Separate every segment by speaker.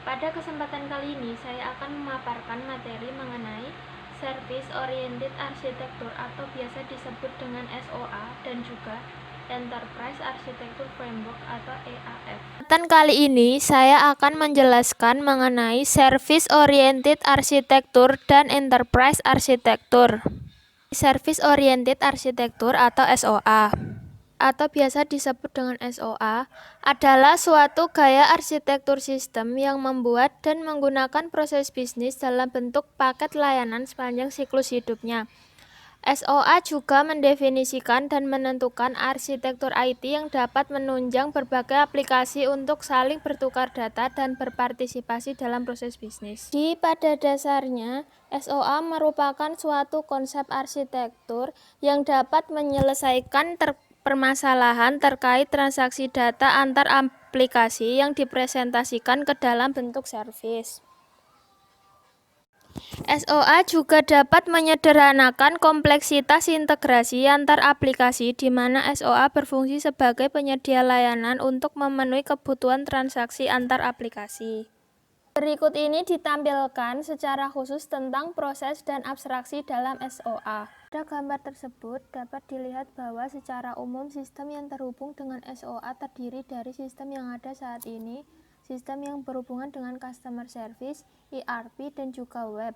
Speaker 1: Pada kesempatan kali ini, saya akan memaparkan materi mengenai Service Oriented Architecture atau biasa disebut dengan SOA dan juga Enterprise Architecture Framework atau EAF. Kesempatan kali ini, saya akan menjelaskan mengenai Service Oriented Architecture dan Enterprise Architecture. Service Oriented Architecture atau SOA atau biasa disebut dengan SOA adalah suatu gaya arsitektur sistem yang membuat dan menggunakan proses bisnis dalam bentuk paket layanan sepanjang siklus hidupnya. SOA juga mendefinisikan dan menentukan arsitektur IT yang dapat menunjang berbagai aplikasi untuk saling bertukar data dan berpartisipasi dalam proses bisnis. Pada dasarnya, SOA merupakan suatu konsep arsitektur yang dapat menyelesaikan permasalahan terkait transaksi data antar aplikasi yang dipresentasikan ke dalam bentuk service. SOA juga dapat menyederhanakan kompleksitas integrasi antar aplikasi di mana SOA berfungsi sebagai penyedia layanan untuk memenuhi kebutuhan transaksi antar aplikasi. Berikut ini ditampilkan secara khusus tentang proses dan abstraksi dalam SOA. Pada gambar tersebut dapat dilihat bahwa secara umum sistem yang terhubung dengan SOA terdiri dari sistem yang ada saat ini, sistem yang berhubungan dengan customer service, ERP, dan juga web.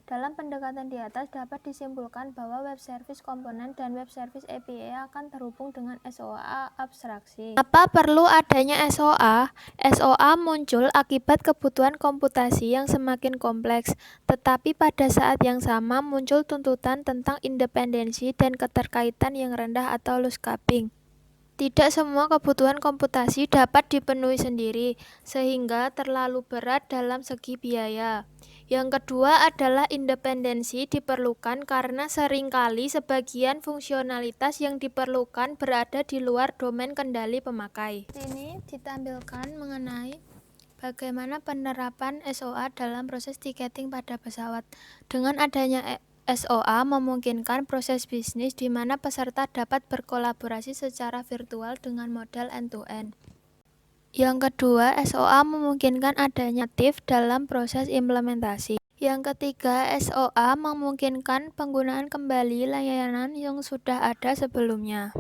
Speaker 1: Dalam pendekatan di atas dapat disimpulkan bahwa web service komponen dan web service API akan terhubung dengan SOA abstraksi. Apa perlu adanya SOA? SOA muncul akibat kebutuhan komputasi yang semakin kompleks, tetapi pada saat yang sama muncul tuntutan tentang independensi dan keterkaitan yang rendah atau loose capping. Tidak semua kebutuhan komputasi dapat dipenuhi sendiri, sehingga terlalu berat dalam segi biaya. Yang kedua adalah independensi diperlukan karena seringkali sebagian fungsionalitas yang diperlukan berada di luar domain kendali pemakai. Ini ditampilkan mengenai bagaimana penerapan SOA dalam proses tiketing pada pesawat. Dengan adanya SOA memungkinkan proses bisnis di mana peserta dapat berkolaborasi secara virtual dengan model end-to-end. Yang kedua, SOA memungkinkan adanya natif dalam proses implementasi. Yang ketiga, SOA memungkinkan penggunaan kembali layanan yang sudah ada sebelumnya.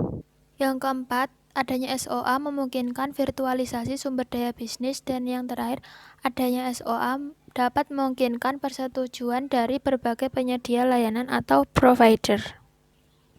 Speaker 1: Yang keempat, adanya SOA memungkinkan virtualisasi sumber daya bisnis. Dan yang terakhir, adanya SOA dapat memungkinkan persetujuan dari berbagai penyedia layanan atau provider.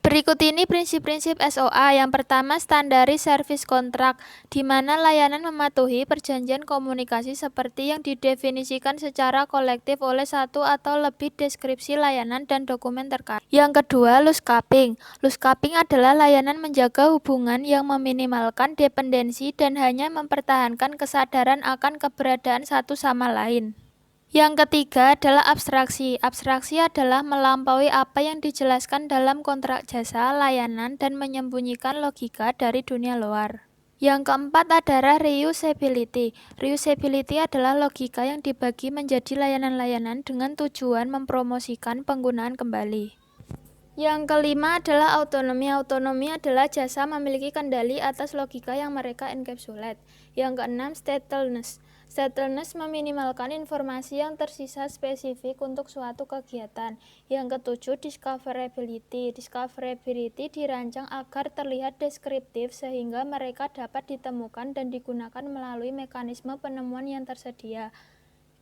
Speaker 1: Berikut ini prinsip-prinsip SOA. Yang pertama, standaris service contract, di mana layanan mematuhi perjanjian komunikasi seperti yang didefinisikan secara kolektif oleh satu atau lebih deskripsi layanan dan dokumen terkait. Yang kedua, loose capping. Loose capping adalah layanan menjaga hubungan yang meminimalkan dependensi dan hanya mempertahankan kesadaran akan keberadaan satu sama lain. Yang ketiga adalah abstraksi. Abstraksi adalah melampaui apa yang dijelaskan dalam kontrak jasa, layanan, dan menyembunyikan logika dari dunia luar. Yang keempat adalah reusability. Reusability adalah logika yang dibagi menjadi layanan-layanan dengan tujuan mempromosikan penggunaan kembali. Yang kelima adalah autonomi. Autonomi adalah jasa memiliki kendali atas logika yang mereka encapsulate. Yang keenam, statelessness. Statelessness meminimalkan informasi yang tersisa spesifik untuk suatu kegiatan. Yang ketujuh, discoverability. Discoverability dirancang agar terlihat deskriptif sehingga mereka dapat ditemukan dan digunakan melalui mekanisme penemuan yang tersedia.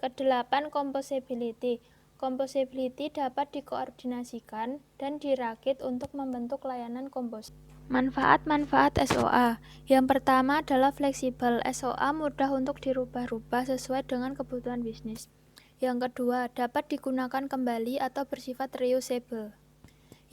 Speaker 1: Kedelapan, composability. Composability dapat dikoordinasikan dan dirakit untuk membentuk layanan komposit. Manfaat-manfaat SOA. Yang pertama adalah fleksibel. SOA mudah untuk dirubah-rubah sesuai dengan kebutuhan bisnis. Yang kedua, dapat digunakan kembali atau bersifat reusable.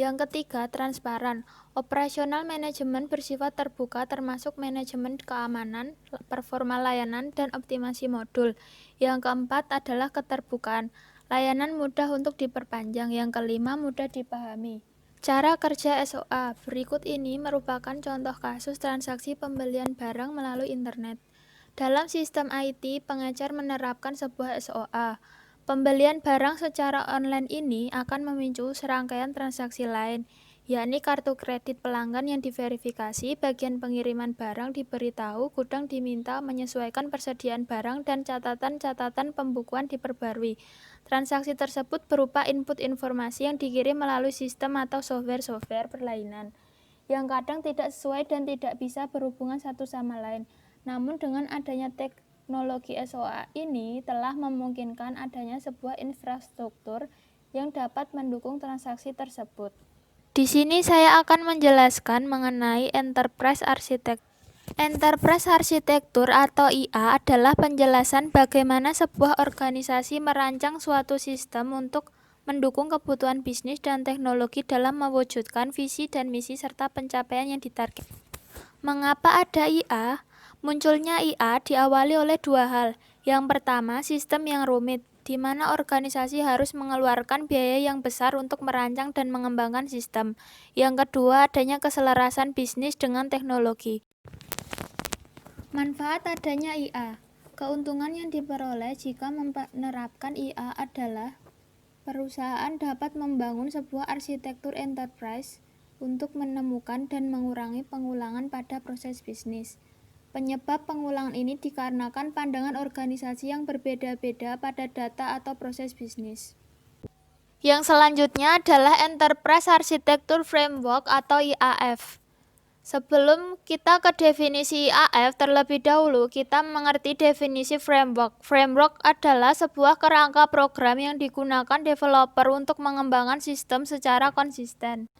Speaker 1: Yang ketiga, transparan. Operasional manajemen bersifat terbuka termasuk manajemen keamanan, performa layanan, dan optimasi modul. Yang keempat adalah keterbukaan. Layanan mudah untuk diperpanjang. Yang kelima, mudah dipahami. Cara kerja SOA. Berikut ini merupakan contoh kasus transaksi pembelian barang melalui internet. Dalam sistem IT, pengecer menerapkan sebuah SOA. Pembelian barang secara online ini akan memicu serangkaian transaksi lain yakni kartu kredit pelanggan yang diverifikasi, bagian pengiriman barang diberitahu, gudang diminta menyesuaikan persediaan barang, dan catatan-catatan pembukuan diperbarui. Transaksi tersebut berupa input informasi yang dikirim melalui sistem atau software berlainan, yang kadang tidak sesuai dan tidak bisa berhubungan satu sama lain. Namun dengan adanya teknologi SOA ini telah memungkinkan adanya sebuah infrastruktur yang dapat mendukung transaksi tersebut. Di sini saya akan menjelaskan mengenai Enterprise Architecture. Enterprise Architecture atau IA adalah penjelasan bagaimana sebuah organisasi merancang suatu sistem untuk mendukung kebutuhan bisnis dan teknologi dalam mewujudkan visi dan misi serta pencapaian yang ditarget. Mengapa ada IA? Munculnya IA diawali oleh dua hal. Yang pertama, sistem yang rumit, di mana organisasi harus mengeluarkan biaya yang besar untuk merancang dan mengembangkan sistem. Yang kedua, adanya keselarasan bisnis dengan teknologi. Manfaat adanya IA. Keuntungan yang diperoleh jika menerapkan IA adalah perusahaan dapat membangun sebuah arsitektur enterprise untuk menemukan dan mengurangi pengulangan pada proses bisnis. Penyebab pengulangan ini dikarenakan pandangan organisasi yang berbeda-beda pada data atau proses bisnis. Yang selanjutnya adalah Enterprise Architecture Framework atau IAF. Sebelum kita ke definisi IAF, terlebih dahulu kita mengerti definisi framework. Framework adalah sebuah kerangka program yang digunakan developer untuk mengembangkan sistem secara konsisten.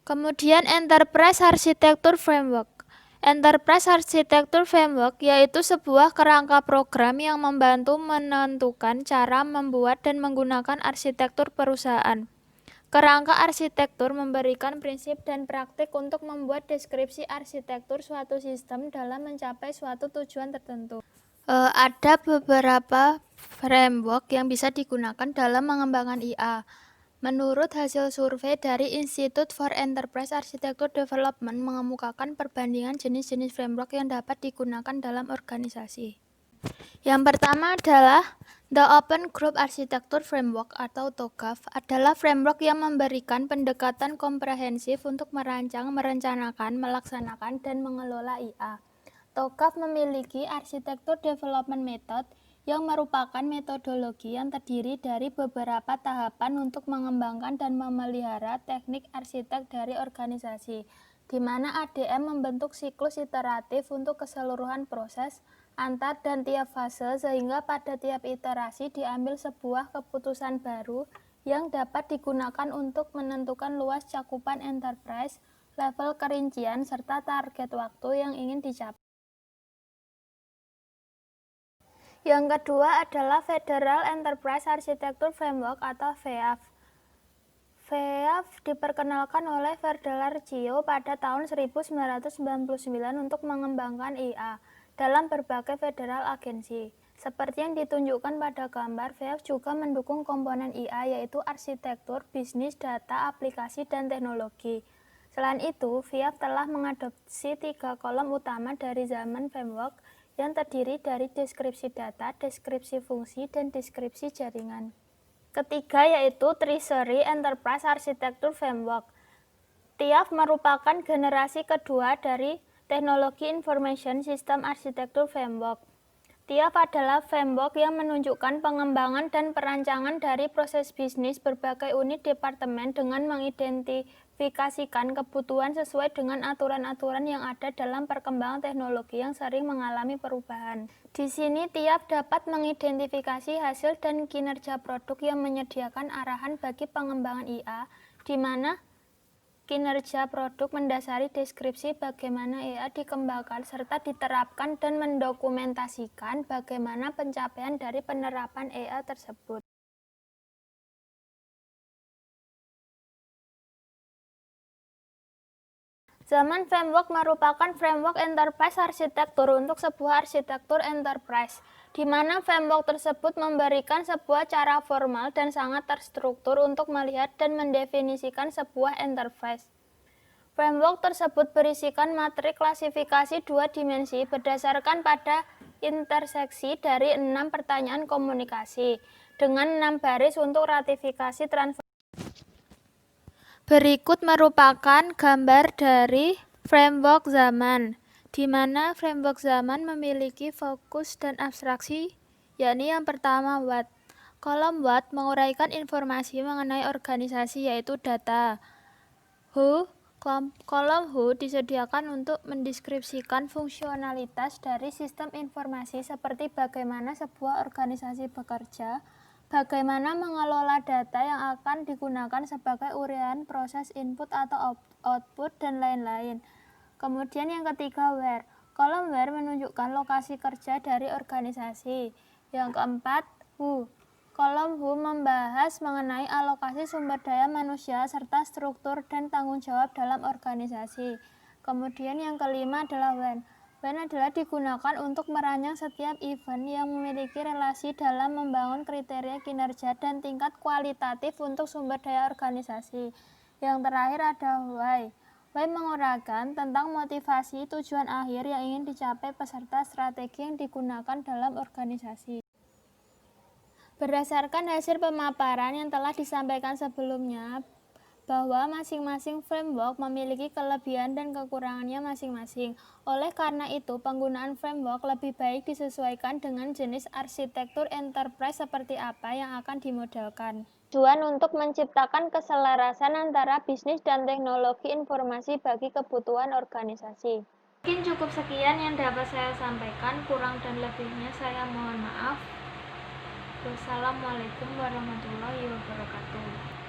Speaker 1: Kemudian Enterprise Architecture Framework. Enterprise Architecture Framework yaitu sebuah kerangka program yang membantu menentukan cara membuat dan menggunakan arsitektur perusahaan. Kerangka arsitektur memberikan prinsip dan praktik untuk membuat deskripsi arsitektur suatu sistem dalam mencapai suatu tujuan tertentu. Ada beberapa framework yang bisa digunakan dalam mengembangkan IA. Menurut hasil survei dari Institute for Enterprise Architecture Development mengemukakan perbandingan jenis-jenis framework yang dapat digunakan dalam organisasi. Yang pertama adalah The Open Group Architecture Framework atau TOGAF adalah framework yang memberikan pendekatan komprehensif untuk merancang, merencanakan, melaksanakan, dan mengelola IA. TOGAF memiliki arsitektur development method yang merupakan metodologi yang terdiri dari beberapa tahapan untuk mengembangkan dan memelihara teknik arsitek dari organisasi, di mana ADM membentuk siklus iteratif untuk keseluruhan proses, antar dan tiap fase, sehingga pada tiap iterasi diambil sebuah keputusan baru yang dapat digunakan untuk menentukan luas cakupan enterprise, level kerincian, serta target waktu yang ingin dicapai. Yang kedua adalah Federal Enterprise Architecture Framework atau FEAF. FEAF diperkenalkan oleh Verdalarcio pada tahun 1999 untuk mengembangkan IA dalam berbagai federal agensi. Seperti yang ditunjukkan pada gambar, FEAF juga mendukung komponen IA yaitu arsitektur, bisnis, data, aplikasi, dan teknologi. Selain itu, FEAF telah mengadopsi 3 kolom utama dari zaman framework yang terdiri dari deskripsi data, deskripsi fungsi, dan deskripsi jaringan. Ketiga yaitu Treasury Enterprise Architecture Framework. TIAF merupakan generasi kedua dari Teknologi Information System Architecture Framework. TIAF adalah framework yang menunjukkan pengembangan dan perancangan dari proses bisnis berbagai unit departemen dengan mengidentifikasikan kebutuhan sesuai dengan aturan-aturan yang ada dalam perkembangan teknologi yang sering mengalami perubahan. Di sini TIAF dapat mengidentifikasi hasil dan kinerja produk yang menyediakan arahan bagi pengembangan IA, di mana kinerja produk mendasari deskripsi bagaimana IA dikembangkan serta diterapkan dan mendokumentasikan bagaimana pencapaian dari penerapan IA tersebut. Zaman framework merupakan framework enterprise arsitektur untuk sebuah arsitektur enterprise, di mana framework tersebut memberikan sebuah cara formal dan sangat terstruktur untuk melihat dan mendefinisikan sebuah enterprise. Framework tersebut berisikan matrik klasifikasi 2 dimensi berdasarkan pada interseksi dari 6 pertanyaan komunikasi, dengan 6 baris untuk ratifikasi transformasi. Berikut merupakan gambar dari framework zaman, di mana framework zaman memiliki fokus dan abstraksi, yakni yang pertama What. Kolom What menguraikan informasi mengenai organisasi yaitu data. Who, kolom Who disediakan untuk mendeskripsikan fungsionalitas dari sistem informasi seperti bagaimana sebuah organisasi bekerja, bagaimana mengelola data yang akan digunakan sebagai uraian proses input atau output, dan lain-lain. Kemudian yang ketiga Where. Kolom Where menunjukkan lokasi kerja dari organisasi. Yang keempat Who. Kolom Who membahas mengenai alokasi sumber daya manusia serta struktur dan tanggung jawab dalam organisasi. Kemudian yang kelima adalah When. When adalah digunakan untuk merancang setiap event yang memiliki relasi dalam membangun kriteria kinerja dan tingkat kualitatif untuk sumber daya organisasi. Yang terakhir ada Why. Why menguraikan tentang motivasi tujuan akhir yang ingin dicapai peserta strategi yang digunakan dalam organisasi. Berdasarkan hasil pemaparan yang telah disampaikan sebelumnya, bahwa masing-masing framework memiliki kelebihan dan kekurangannya masing-masing. Oleh karena itu, penggunaan framework lebih baik disesuaikan dengan jenis arsitektur enterprise seperti apa yang akan dimodelkan. Tujuan untuk menciptakan keselarasan antara bisnis dan teknologi informasi bagi kebutuhan organisasi. Mungkin cukup sekian yang dapat saya sampaikan, kurang dan lebihnya saya mohon maaf. Wassalamualaikum warahmatullahi wabarakatuh.